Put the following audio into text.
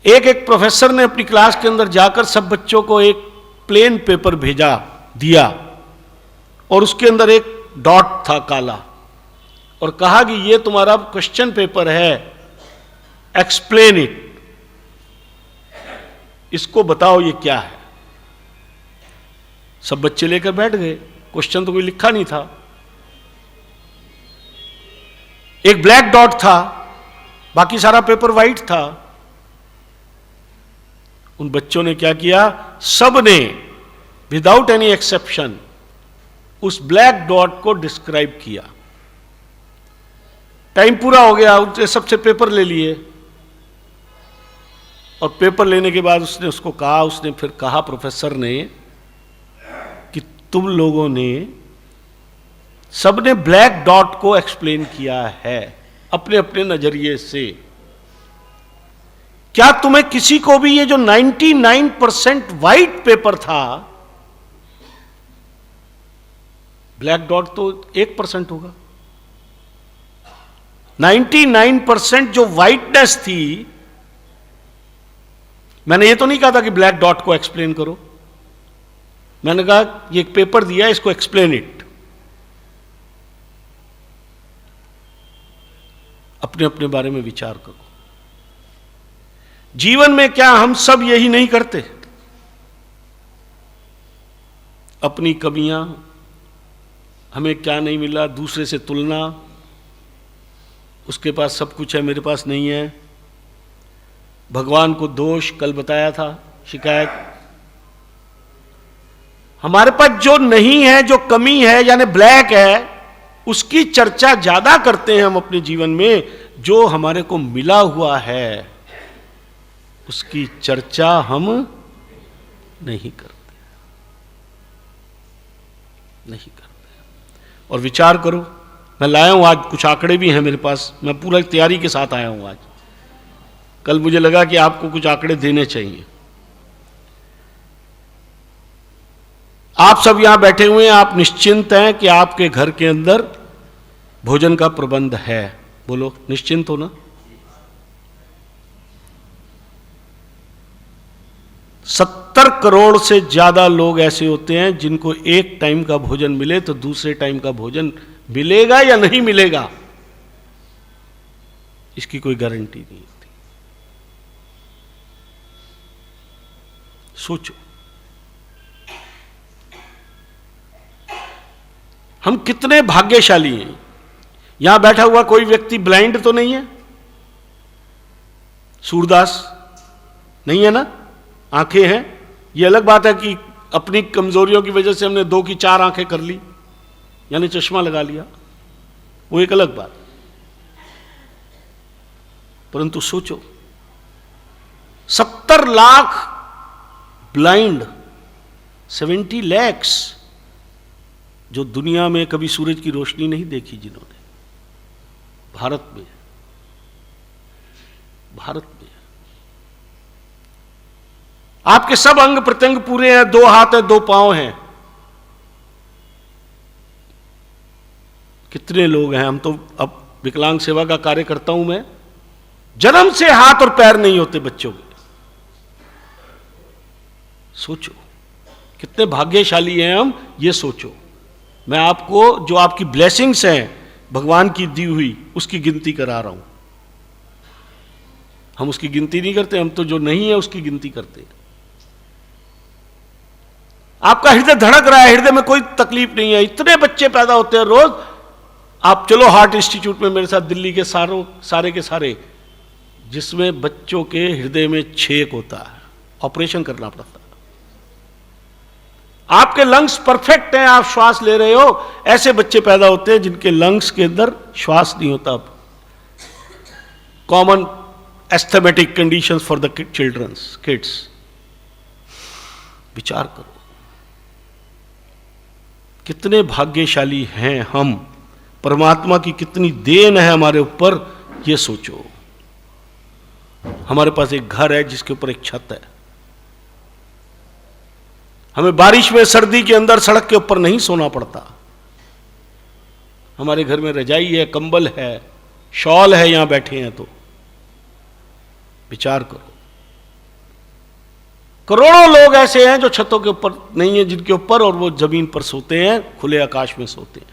एक एक प्रोफेसर ने अपनी क्लास के अंदर जाकर सब बच्चों को एक प्लेन पेपर भेजा दिया और उसके अंदर एक डॉट था काला और कहा कि ये तुम्हारा क्वेश्चन पेपर है, एक्सप्लेन इट, इसको बताओ ये क्या है। सब बच्चे लेकर बैठ गए, क्वेश्चन तो कोई लिखा नहीं था। एक ब्लैक डॉट था, बाकी सारा पेपर वाइट था। उन बच्चों ने क्या किया, सब ने विदाउट एनी एक्सेप्शन उस ब्लैक डॉट को डिस्क्राइब किया। टाइम पूरा हो गया, उसने सबसे पेपर ले लिए और पेपर लेने के बाद उसने उसको कहा, उसने फिर कहा प्रोफेसर ने कि तुम लोगों ने सबने ब्लैक डॉट को एक्सप्लेन किया है अपने अपने नजरिए से। क्या तुम्हें किसी को भी ये जो 99% वाइट पेपर था, ब्लैक डॉट तो 1% होगा, 99% जो वाइटनेस थी, मैंने ये तो नहीं कहा था कि ब्लैक डॉट को एक्सप्लेन करो, मैंने कहा ये एक पेपर दिया, इसको एक्सप्लेन इट। अपने अपने बारे में विचार करो। जीवन में क्या हम सब यही नहीं करते? अपनी कमियां, हमें क्या नहीं मिला, दूसरे से तुलना, उसके पास सब कुछ है मेरे पास नहीं है, भगवान को दोष, कल बताया था, शिकायत। हमारे पास जो नहीं है, जो कमी है यानी ब्लैक है, उसकी चर्चा ज्यादा करते हैं हम अपने जीवन में। जो हमारे को मिला हुआ है उसकी चर्चा हम नहीं करते, नहीं करते। और विचार करो, मैं लाया हूं आज कुछ आंकड़े भी हैं मेरे पास, मैं पूरा तैयारी के साथ आया हूं आज। कल मुझे लगा कि आपको कुछ आंकड़े देने चाहिए। आप सब यहां बैठे हुए हैं, आप निश्चिंत हैं कि आपके घर के अंदर भोजन का प्रबंध है? बोलो, निश्चिंत हो ना? सत्तर करोड़ से ज्यादा लोग ऐसे होते हैं जिनको एक टाइम का भोजन मिले तो दूसरे टाइम का भोजन मिलेगा या नहीं मिलेगा, इसकी कोई गारंटी नहीं होती। सोचो, हम कितने भाग्यशाली हैं। यहां बैठा हुआ कोई व्यक्ति ब्लाइंड तो नहीं है? सूरदास नहीं है ना? आंखें हैं। यह अलग बात है कि अपनी कमजोरियों की वजह से हमने 2 की 4 आंखें कर ली, यानी चश्मा लगा लिया, वो एक अलग बात। परंतु सोचो, 70 लाख ब्लाइंड, 70 lakhs जो दुनिया में कभी सूरज की रोशनी नहीं देखी, जिन्होंने भारत में आपके सब अंग प्रत्यंग पूरे हैं, 2 हाथ है, 2 पांव हैं। कितने लोग हैं? हम तो अब विकलांग सेवा का कार्य करता हूं मैं, जन्म से हाथ और पैर नहीं होते बच्चों के। सोचो कितने भाग्यशाली हैं हम, ये सोचो। मैं आपको जो आपकी ब्लेसिंग्स हैं भगवान की दी हुई, उसकी गिनती करा रहा हूं। हम उसकी गिनती नहीं करते, हम तो जो नहीं है उसकी गिनती करते हैं। आपका हृदय धड़क रहा है, हृदय में कोई तकलीफ नहीं है, इतने बच्चे पैदा होते हैं रोज। आप चलो हार्ट इंस्टीट्यूट में मेरे साथ, दिल्ली के सारे के सारे, जिसमें बच्चों के हृदय में छेद होता है, ऑपरेशन करना पड़ता है। आपके लंग्स परफेक्ट हैं, आप श्वास ले रहे हो, ऐसे बच्चे पैदा होते हैं जिनके लंग्स के अंदर श्वास नहीं होता। Common asthmatic conditions for the childrens, kids. विचार करो कितने भाग्यशाली हैं हम, परमात्मा की कितनी देन है हमारे ऊपर, ये सोचो। हमारे पास एक घर है जिसके ऊपर एक छत है। हमें बारिश में, सर्दी के अंदर सड़क के ऊपर नहीं सोना पड़ता। हमारे घर में रजाई है, कंबल है, शॉल है, यहां बैठे हैं तो। विचार करो करोड़ों लोग ऐसे हैं जो छतों के ऊपर नहीं है, जिनके ऊपर, और वो जमीन पर सोते हैं, खुले आकाश में सोते हैं।